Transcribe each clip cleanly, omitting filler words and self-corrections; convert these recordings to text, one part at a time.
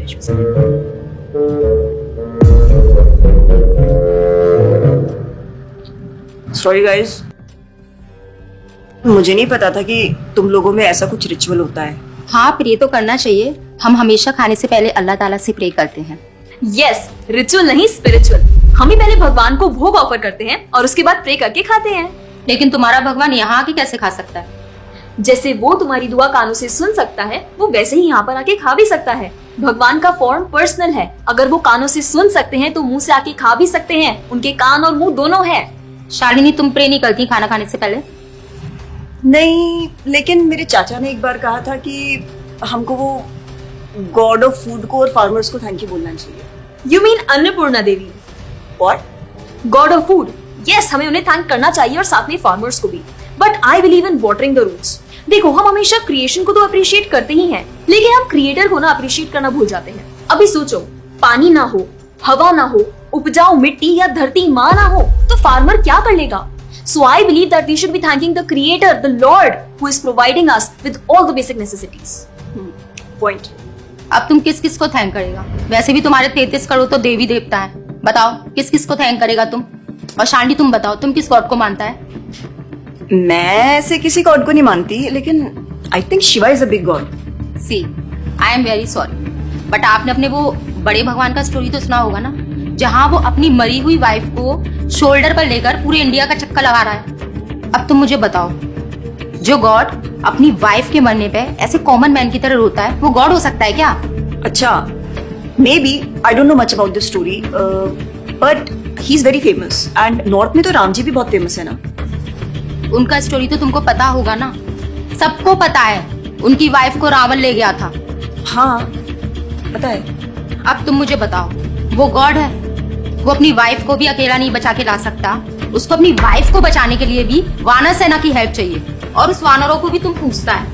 बीच में। Sorry guys, मुझे नहीं पता था कि तुम लोगों में ऐसा कुछ रिचुअल होता है। हाँ, प्रे तो करना चाहिए। हम हमेशा खाने से पहले अल्लाह ताला से प्रे करते हैं। यस, रिचुअल नहीं स्पिरिचुअल। हम ही पहले भगवान को भोग ऑफर करते हैं और उसके बाद प्रे करके खाते हैं। लेकिन तुम्हारा भगवान यहाँ आके कैसे खा सकता है? जैसे वो तुम्हारी दुआ कानों से सुन सकता है, वो वैसे ही यहाँ पर आके खा भी सकता है। भगवान का फॉर्म पर्सनल है। अगर वो कानों से सुन सकते हैं तो मुंह से आके खा भी सकते हैं। उनके कान और मुंह दोनों है। शालिनी, तुम प्रे नहीं करती खाना खाने से पहले? नहीं, लेकिन मेरे चाचा ने एक बार कहा था कि हमको वो गॉड ऑफ फूड को और फार्मर्स को थैंक यू बोलना चाहिए। You mean Annapurna Devi? What? God of food. Yes, हमें उन्हें थैंक करना चाहिए और साथ में फार्मर्स को भी। But I believe in watering the roots. देखो, हम हमेशा क्रिएशन को तो अप्रिशिएट करते ही हैं, लेकिन हम क्रिएटर को ना अप्रिशिएट करना भूल जाते हैं। अभी सोचो, पानी ना हो, हवा ना हो, उपजाऊ मिट्टी या धरती माँ ना हो, तो फार्मर क्या कर लेगा? So I believe that we should be thanking the Creator, the Lord, who is providing us with all the basic necessities. Point. अब तुम किस किस को थैंक करेगा? वैसे भी तुम्हारे 33 करोड़ तो देवी देवता है। बताओ, किस किस को थैंक करेगा तुम? और शांति, तुम बताओ, तुम किस गॉड को मानता है? मैं ऐसे किसी गॉड को नहीं मानती, लेकिन I think Shiva is a big god. See, I am very sorry, but आपने अपने वो बड़े भगवान का स्टोरी तो सुना होगा ना, जहाँ वो अपनी मरी हुई वाइफ को शोल्डर पर लेकर पूरे इंडिया का चक्कर लगा रहा है। अब तुम मुझे बताओ, जो गॉड अपनी वाइफ के मरने पे ऐसे कॉमन मैन की तरह रोता है, वो गॉड हो सकता है क्या? अच्छा, may be, I don't know much about this story, but he is very famous and north में तो राम जी भी बहुत फेमस है ना। उनका स्टोरी तो तुमको पता होगा ना, सबको पता है। उनकी वाइफ को रावण ले गया था। हाँ, पता है। अब तुम मुझे बताओ, वो गॉड है? वो अपनी वाइफ को भी अकेला नहीं बचा के ला सकता। उसको अपनी वाइफ को बचाने के लिए भी वानर सेना की हेल्प चाहिए, और उस वानरों को भी तुम पूछता है।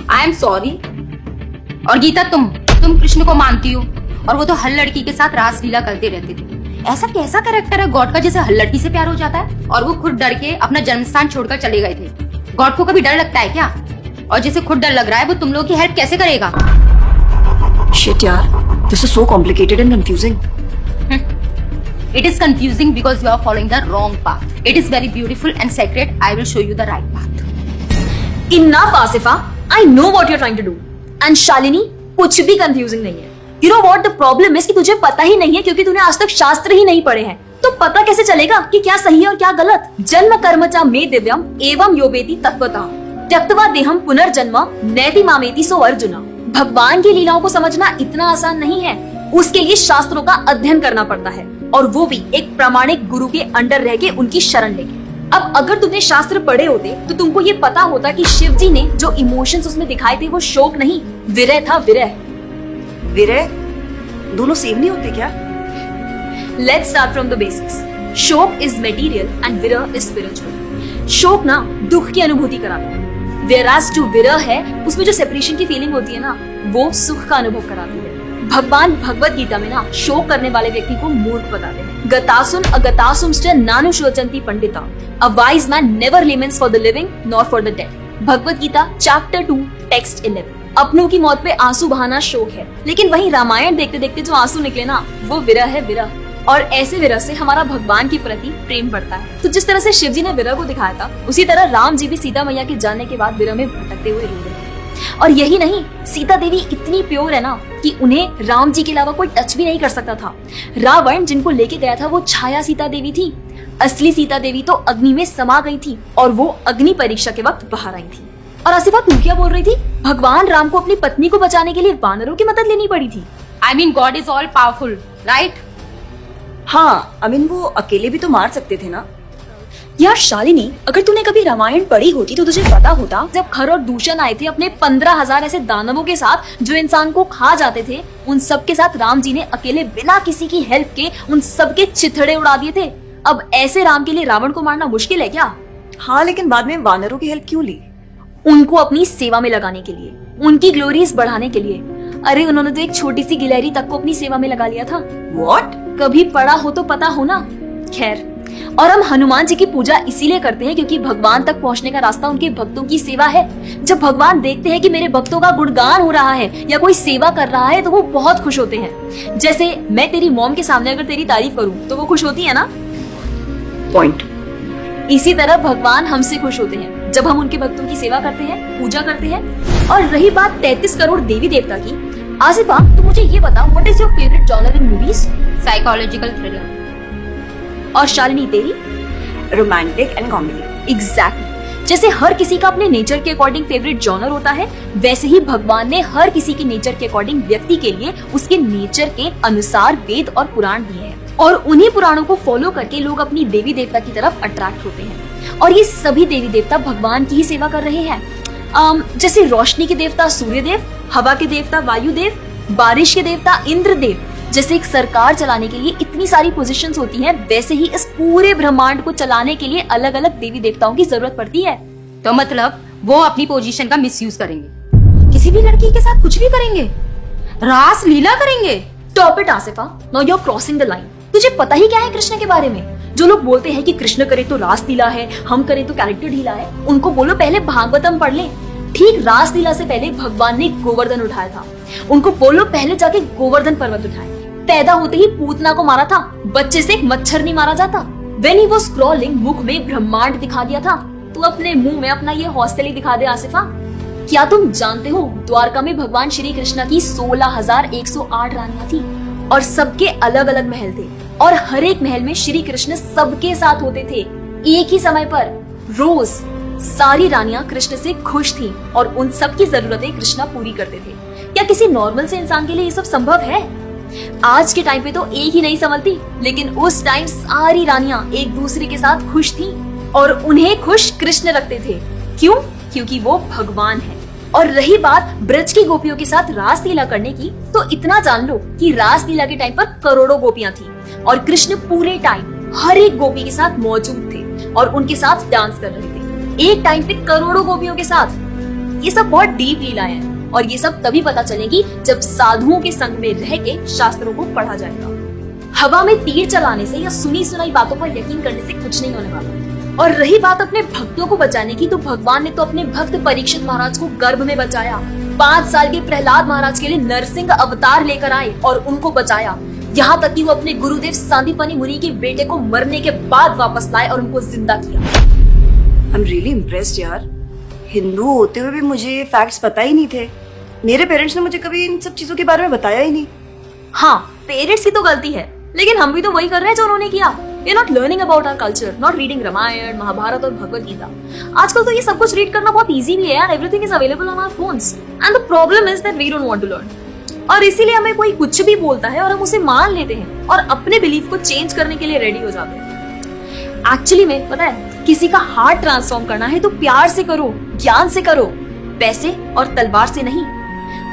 I am sorry. और गीता, तुम कृष्ण को मानती हो, और वो तो हर लड़की के साथ रासलीला करते रहते थे। ऐसा कैसा कैरेक्टर है गॉड का जिसे हर लड़की से प्यार हो जाता है? और वो खुद डर के अपना जन्मस्थान छोड़कर चले गए थे। गॉड को कभी डर लगता है क्या? और जिसे खुद डर लग रहा है, वो तुम लोगों की हेल्प कैसे करेगा? शिट यार, this is so complicated and confusing. It is confusing because you are following the wrong path. It is very beautiful and sacred. I will show you the right path. Enough, Asifa. I know what you're trying to do. And Shalini, कुछ भी confusing नहीं है। You know what the problem is कि तुझे पता ही नहीं है, क्योंकि तूने आज तक शास्त्र ही नहीं पढ़े हैं। तो पता कैसे चलेगा कि क्या सही है और क्या गलत? जन्म कर्म च मे दिव्यम एवं योवेति तत्वतः त्यक्त्वा देहम पुनर्जन्म नैति मामेति सो अर्जुना। भगवान की लीलाओं को समझना इतना आसान नहीं है। उसके लिए शास्त्रों का अध्ययन करना पड़ता है, और वो भी एक प्रामाणिक गुरु के अंडर रह के उनकी शरण लेके। अब अगर तुमने शास्त्र पढ़े होते तो तुमको ये पता होता कि शिव जी ने जो इमोशंस उसमें दिखाए थे वो शोक नहीं, विरह था। विरह विरह दोनों सेम नहीं होते क्या? Let's start from the basics. शोक इज मटेरियल एंड विरह इज स्पिरिचुअल। शोक ना दुख की अनुभूति कराता है, whereas जो विरह है उसमें जो सेपरेशन की फीलिंग होती है ना, वो सुख का अनुभव कराती है। भगवान भगवत गीता में ना शोक करने वाले व्यक्ति को मूर्ख बताते हैं। गतासुम अगतासुमश्च नानुशोचन्ति Pandita. A wise man never laments for the living nor for the dead. Bhagavad Gita chapter 2 text 11। अपनों की मौत पे आंसू बहाना शोक है, लेकिन वही रामायण देखते देखते जो आंसू निकले ना, वो विरह है। विरह, और ऐसे विरह से हमारा भगवान के प्रति प्रेम बढ़ता है। तो जिस तरह से शिव जी ने विरह को दिखाया था, उसी तरह राम जी भी सीता मैया के जाने के बाद विरह में भटकते हुए रो रहे हैं। और यही नहीं, सीता देवी इतनी प्योर है ना कि उन्हें राम जी के अलावा कोई टच भी नहीं कर सकता था। रावण जिनको लेके गया था वो छाया सीता देवी थी। असली सीता देवी तो अग्नि में समा गई थी, और वो अग्नि परीक्षा के वक्त बाहर आई थी। और आसिफा, तू क्या बोल रही थी? भगवान राम को अपनी पत्नी को बचाने के लिए वानरों की मदद लेनी पड़ी थी। I mean, God is all powerful, right? हाँ, आई मीन वो अकेले भी तो मार सकते थे ना। यार शालिनी, अगर तूने कभी रामायण पढ़ी होती तो तुझे पता होता, जब खर और दूषण आए थे अपने 15,000 ऐसे दानवों के साथ जो इंसान को खा जाते थे, उन सब के साथ राम जी ने अकेले बिना किसी की हेल्प के उन सबके चिथड़े उड़ा दिए थे। अब ऐसे राम के लिए रावण को मारना मुश्किल है क्या? हाँ, लेकिन बाद में वानरों की हेल्प क्यों ली? उनको अपनी सेवा में लगाने के लिए, उनकी ग्लोरीज बढ़ाने के लिए। अरे उन्होंने तो एक छोटी सी गिलहरी तक को अपनी सेवा में लगा लिया था। What? कभी पढ़ा हो तो पता हो ना। खैर, और हम हनुमान जी की पूजा इसीलिए करते हैं क्योंकि भगवान तक पहुंचने का रास्ता उनके भक्तों की सेवा है। जब भगवान देखते हैं कि मेरे भक्तों का गुणगान हो रहा है या कोई सेवा कर रहा है तो वो बहुत खुश होते हैं। जैसे मैं तेरी मॉम के सामने अगर तेरी तारीफ करूं तो वो खुश होती है ना। पॉइंट। इसी तरह भगवान हमसे खुश होते हैं जब हम उनके भक्तों की सेवा करते हैं, पूजा करते हैं। और रही बात 33 करोड़ देवी देवता की, आसिफा तू मुझे ये बता, what is your favourite genre in movies? Psychological thriller. और शालिनी तेरी? Romantic and comedy. एग्जैक्टली। जैसे हर किसी का अपने नेचर के अकॉर्डिंग फेवरेट जॉनर होता है, वैसे ही भगवान ने हर किसी के नेचर के अकॉर्डिंग व्यक्ति के लिए उसके नेचर के अनुसार वेद और पुराण दिए हैं। और उन्हीं पुराणों को फॉलो करके लोग अपनी देवी देवता की तरफ अट्रैक्ट होते हैं। और ये सभी देवी देवता भगवान की ही सेवा कर रहे हैं। जैसे रोशनी के देवता सूर्यदेव, हवा के देवता वायुदेव, बारिश के देवता इंद्रदेव। जैसे एक सरकार चलाने के लिए इतनी सारी पोजीशंस होती हैं, वैसे ही इस पूरे ब्रह्मांड को चलाने के लिए अलग अलग देवी देवताओं की जरूरत पड़ती है। तो मतलब वो अपनी पोजीशन का मिसयूज करेंगे, किसी भी लड़की के साथ कुछ भी करेंगे, रास लीला करेंगे। Stop it Asifa, now you are crossing the line. तुझे पता ही क्या है कृष्ण के बारे में? जो लोग बोलते हैं कि कृष्ण करे तो रास लीला है, हम करे तो कैरेक्टर ढीला है, उनको बोलो पहले भागवतम पढ़ ले। ठीक रास लीला से पहले भगवान ने गोवर्धन उठाया था। उनको बोलो पहले जाके गोवर्धन पर्वत उठाए। पैदा होते ही पूतना को मारा था, बच्चे से एक मच्छर नहीं मारा जाता। When he was crawling, मुख में ब्रह्मांड दिखा दिया था। तू अपने मुंह में अपना ये हॉस्टल ही दिखा दे आसिफा। क्या तुम जानते हो द्वारका में भगवान श्री कृष्ण की 16,108 रानियां थी और सबके अलग अलग महल थे और हर एक महल में श्री कृष्ण सबके साथ होते थे एक ही समय पर। रोज सारी रानियां कृष्ण से खुश थी और उन सब की जरूरतें कृष्णा पूरी करते थे। क्या किसी नॉर्मल से इंसान के लिए ये सब संभव है? आज के टाइम पे तो एक ही नहीं संभलती, लेकिन उस टाइम सारी रानियां एक दूसरे के साथ खुश थी और उन्हें खुश कृष्ण रखते थे। क्यों? क्योंकि वो भगवान है। और रही बात ब्रज की गोपियों के साथ रास लीला करने की, तो इतना जान लो कि रास लीला के टाइम पर करोड़ों गोपियां थी और कृष्ण पूरे टाइम हर एक गोपी के साथ मौजूद थे और उनके साथ डांस कर रहे थे एक टाइम पे करोड़ों गोपियों के साथ। ये सब बहुत डीप लीलाएं हैं और ये सब तभी पता चलेगी जब साधुओं के संग में रह के शास्त्रों को पढ़ा जाएगा। हवा में तीर चलाने से या सुनी सुनाई बातों पर यकीन करने से कुछ नहीं होने वाला। और रही बात अपने भक्तों को बचाने की, तो भगवान ने तो अपने भक्त परीक्षित महाराज को गर्भ में बचाया। 5 साल के प्रहलाद महाराज के लिए नरसिंह अवतार लेकर आए और उनको बचाया। यहाँ तक कि वो अपने गुरुदेव सांदीपनि मुनि के बेटे को मरने के बाद वापस लाए और उनको जिंदा किया। आई एम रियली इम्प्रेस्ड यार। हिंदू होते हुए भी मुझे फैक्ट्स पता ही नहीं थे। मेरे पेरेंट्स ने मुझे कभी इन सब चीजों के बारे में बताया ही नहीं। हाँ, पेरेंट्स की तो गलती है, लेकिन हम भी तो वही कर रहे हैं जो उन्होंने किया। We are not learning about our culture, not reading Ramayan, Mahabharat और भगवत गीता। आजकल तो ये सब कुछ रीड करना बहुत इजी भी है यार। Everything is available on our phones, and the problem is that we don't want to learn। और इसीलिए हमें कोई कुछ भी बोलता है और हम उसे मान लेते हैं और अपने बिलीफ को चेंज करने के लिए रेडी हो जाते हैं। एक्चुअली में पता है, किसी का हार्ट ट्रांसफॉर्म करना है तो प्यार से करो, ज्ञान से करो, पैसे और तलवार से नहीं।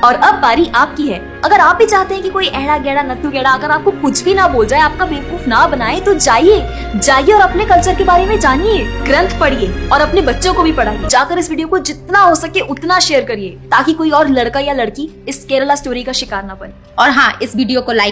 और अब बारी आपकी है। अगर आप भी चाहते हैं कि कोई एड़ा गेड़ा नत्थु गेड़ा अगर आपको कुछ भी ना बोल जाए, आपका बेवकूफ ना बनाए, तो जाइए और अपने कल्चर के बारे में जानिए, ग्रंथ पढ़िए और अपने बच्चों को भी पढ़ाइए। जाकर इस वीडियो को जितना हो सके उतना शेयर करिए ताकि कोई और लड़का या लड़की इस केरला स्टोरी का शिकार ना बने। और हाँ, इस वीडियो को लाइक